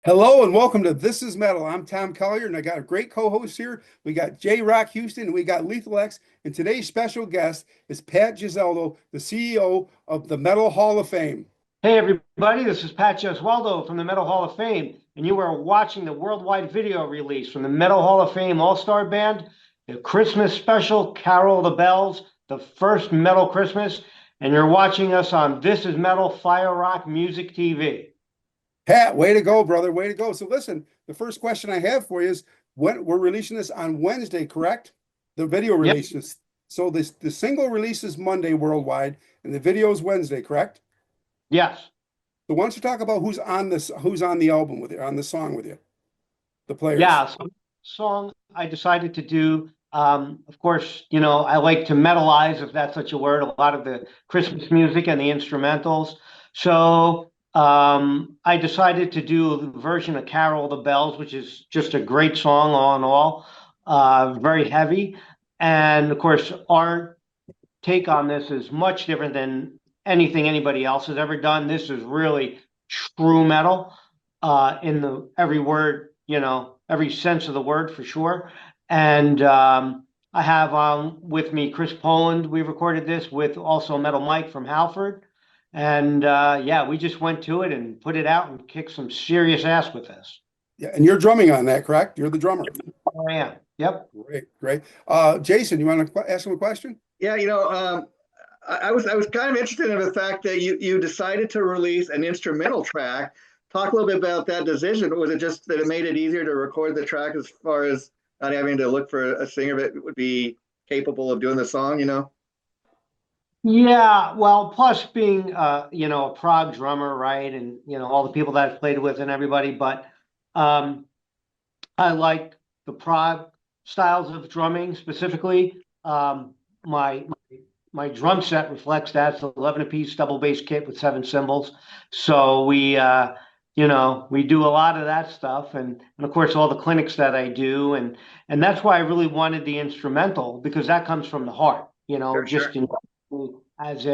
Hello and welcome to This Is Metal. I'm Tom Collier and I got a great co-host here. We got Jayrock Houston and we got Lethal X. And today's special guest is Pat Gesualdo, the CEO of the Metal Hall of Fame. Hey everybody, this is Pat Gesualdo from the Metal Hall of Fame, and you are watching the worldwide video release from the Metal Hall of Fame All-Star Band, the Christmas special, Carol of the Bells, the first Metal Christmas, and you're watching us on This Is Metal Fire Rock Music TV. Pat, way to go, brother. Way to go. So listen, the first question I have for you is when we're releasing this on Wednesday, correct? The video Yep. releases. So the single releases Monday worldwide and the video is Wednesday, correct? Yes. So why don't you talk about who's on the album with you, on the song with you, the players. Yeah, so song I decided to do. Of course, I like to metalize, if that's such a word, a lot of the Christmas music and the instrumentals. So I decided to do a version of Carol of the Bells, which is just a great song all in all, very heavy. And of course, our take on this is much different than anything anybody else has ever done. This is really true metal in the every word, every sense of the word for sure. And I have with me Chris Poland. We recorded this with also Metal Mike from Halford. And yeah, we just went to it and put it out and kicked some serious ass with this. Yeah, and you're drumming on that, correct? You're the drummer. I am. Yep. Great, great. Jason, you want to ask him a question? Yeah, I was kind of interested in the fact that you decided to release an instrumental track. Talk a little bit about that decision. Was it just that it made it easier to record the track as far as not having to look for a singer that would be capable of doing the song? Yeah, well, plus being a prog drummer, right? And all the people that I've played with and everybody, but I like the prog styles of drumming specifically. My my drum set reflects that. It's 11 piece double bass kit with 7 cymbals. So we do a lot of that stuff, and of course all the clinics that I do, and that's why I really wanted the instrumental because that comes from the heart, Sure, just sure. as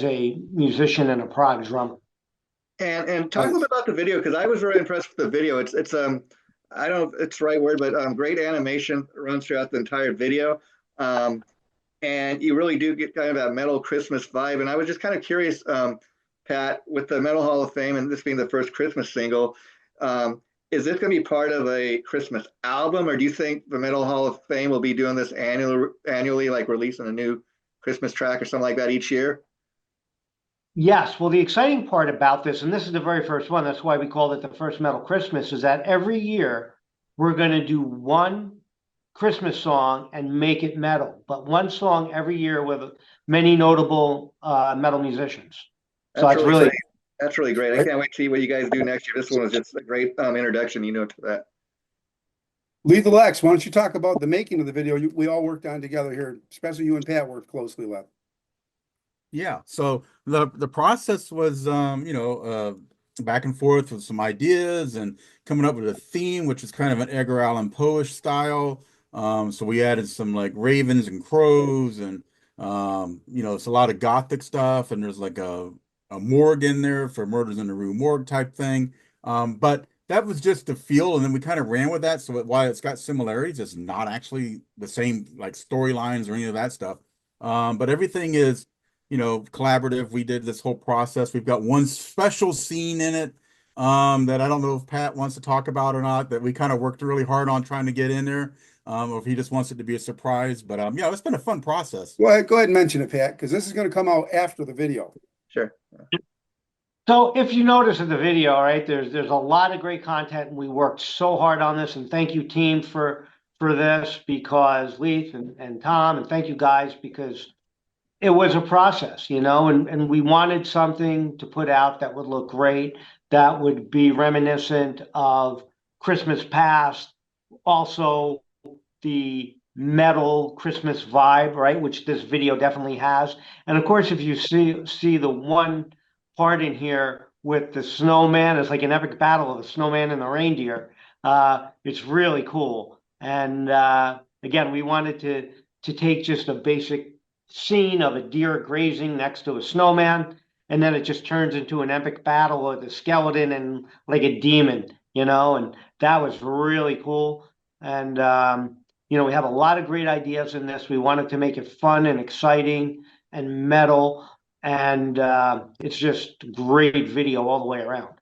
a musician and a prog drummer. And talk a little Nice. bit about the video because I was very impressed with the video. It's I don't know if it's the right word, but great animation runs throughout the entire video. And you really do get kind of that metal Christmas vibe. And I was just kind of curious, Pat, with the Metal Hall of Fame and this being the first Christmas single, is this going to be part of a Christmas album, or do you think the Metal Hall of Fame will be doing this annually, like releasing a new Christmas track or something like that each year? Yes, well, the exciting part about this, and this is the very first one, that's why we called it the first Metal Christmas, is that every year we're going to do one Christmas song and make it metal, but one song every year with many notable metal musicians. So That's that's really really great. That's really great. I Right. can't wait to see what you guys do next year. This one was just a great introduction, to that. Lethal X, why don't you talk about the making of the video we all worked on together here, especially you and Pat worked closely with. Yeah, so the process was back and forth with some ideas and coming up with a theme, which is kind of an Edgar Allan Poe-ish style. So we added some like ravens and crows and it's a lot of gothic stuff, and there's like a morgue in there for Murders in the Rue Morgue type thing. But that was just the feel, and then we kind of ran with that. So while it's got similarities, it's not actually the same like storylines or any of that stuff. But everything is collaborative. We did this whole process. We've got one special scene in it that I don't know if Pat wants to talk about or not, that we kind of worked really hard on trying to get in there, or if he just wants it to be a surprise. But yeah, it's been a fun process. Go ahead and mention it, Pat, because this is going to come out after the video. Sure. so. If you notice in the video, right, there's a lot of great content, and we worked so hard on this. And thank you, team, for this because Leith and Tom, and thank you guys because it was a process, and we wanted something to put out that would look great, that would be reminiscent of Christmas past, also the metal Christmas vibe, right? Which this video definitely has. And of course, if you see the one part in here with the snowman, it's like an epic battle of the snowman and the reindeer. It's really cool. And again, we wanted to take just a basic scene of a deer grazing next to a snowman, and then it just turns into an epic battle with a skeleton and like a demon. and that was really cool. And, we have a lot of great ideas in this. We wanted to make it fun and exciting and metal. And it's just great video all the way around.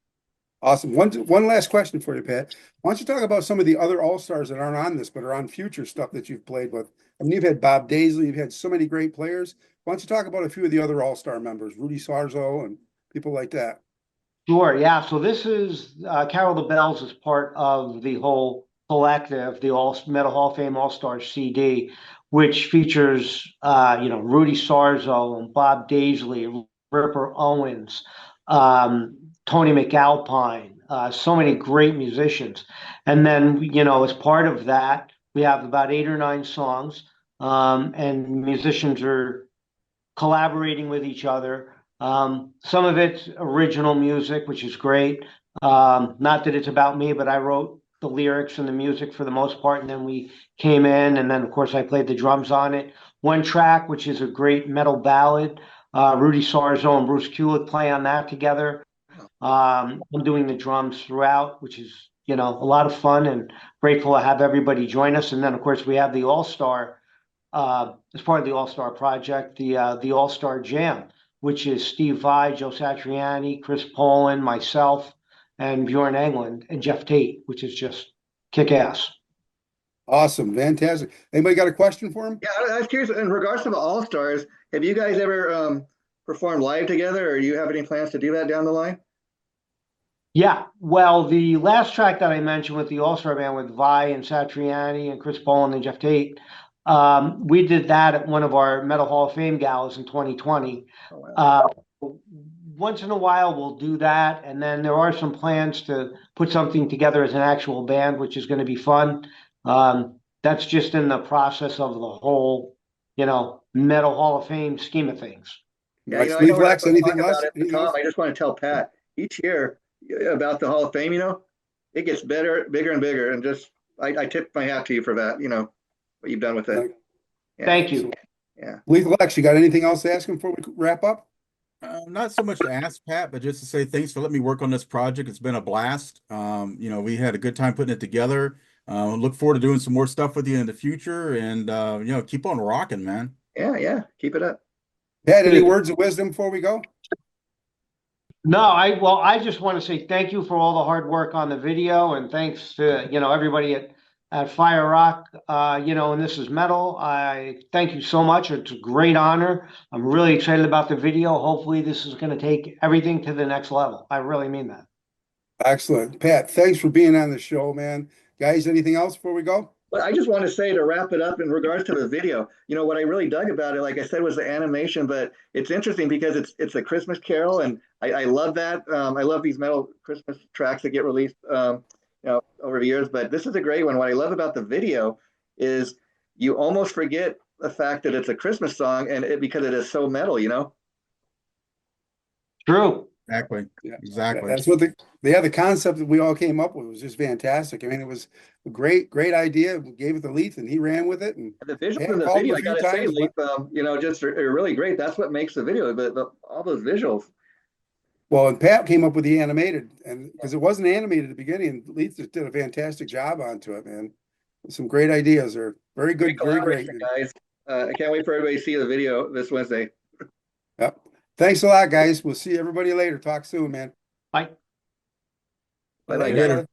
Awesome. One last question for you, Pat. Why don't you talk about some of the other all-stars that aren't on this, but are on future stuff that you've played with? I mean, you've had Bob Daisley, you've had so many great players. Why don't you talk about a few of the other all-star members, Rudy Sarzo and people like that? Sure, yeah. So this is Carol the Bells is part of the whole collective, the All Metal Hall of Fame All Stars CD, which features Rudy Sarzo and Bob Daisley, Ripper Owens, Tony McAlpine, so many great musicians. And then as part of that, we have about 8 or 9 songs, and musicians are collaborating with each other. Some of it's original music, which is great. Not that it's about me, but I wrote the lyrics and the music for the most part, and then we came in, and then of course I played the drums on it. One track, which is a great metal ballad, Rudy Sarzo and Bruce Kulick play on that together. I'm doing the drums throughout, which is a lot of fun, and grateful to have everybody join us. And then of course we have the All-Star, as part of the All-Star project, the All-Star Jam, which is Steve Vai, Joe Satriani, Chris Poland, myself, and Bjorn Englund, and Jeff Tate, which is just kick-ass. Awesome. Fantastic. Anybody got a question for him? Yeah, I was curious, in regards to the All-Stars, have you guys ever performed live together, or do you have any plans to do that down the line? Yeah, well, the last track that I mentioned with the All-Star Band with Vai and Satriani and Chris Poland and Jeff Tate, we did that at one of our Metal Hall of Fame galas in 2020. Oh, wow. Once in a while, we'll do that. And then there are some plans to put something together as an actual band, which is going to be fun. That's just in the process of the whole, Metal Hall of Fame scheme of things. Yeah, Nice. I know we're not Leithal X, gonna talk anything about else? it, Anything Tom, else? I just want to tell Pat, each year about the Hall of Fame, it gets better, bigger and bigger. And just, I tip my hat to you for that, what you've done with it. Yeah. Thank you. Yeah. Leithal X, you got anything else to ask him before we wrap up? Not so much to ask, Pat, but just to say thanks for letting me work on this project. It's been a blast. We had a good time putting it together. Look forward to doing some more stuff with you in the future, and keep on rocking, man. Yeah. Keep it up. Pat, any words of wisdom before we go? No, I just want to say thank you for all the hard work on the video, and thanks to, everybody at Fire Rock, and This Is Metal. I thank you so much. It's a great honor. I'm really excited about the video. Hopefully this is going to take everything to the next level. I really mean that. Excellent. Pat, thanks for being on the show, man. Guys, anything else before we go? But I just want to say, to wrap it up in regards to the video, what I really dug about it, like I said, was the animation. But it's interesting because it's a Christmas Carol, and I love that. I love these metal Christmas tracks that get released, over the years. But this is a great one. What I love about the video is you almost forget the fact that it's a Christmas song, and because it is so metal, True. Exactly. Yeah. Exactly. That's what the concept that we all came up with was just fantastic. I mean, it was a great idea. We gave it to Leith and he ran with it. And the visuals Pat in the called video, a I few gotta say, times, Leith, just are really great. That's what makes the video, all those visuals. well, and Pat came up with the animated, and because it wasn't animated at the beginning, and Leith just did a fantastic job onto it, man. Some great ideas are very good, very great. Guys. I can't wait for everybody to see the video this Wednesday. Yep. Thanks a lot, guys. We'll see everybody later. Talk soon, man. Bye. Bye, Later. guys. Later.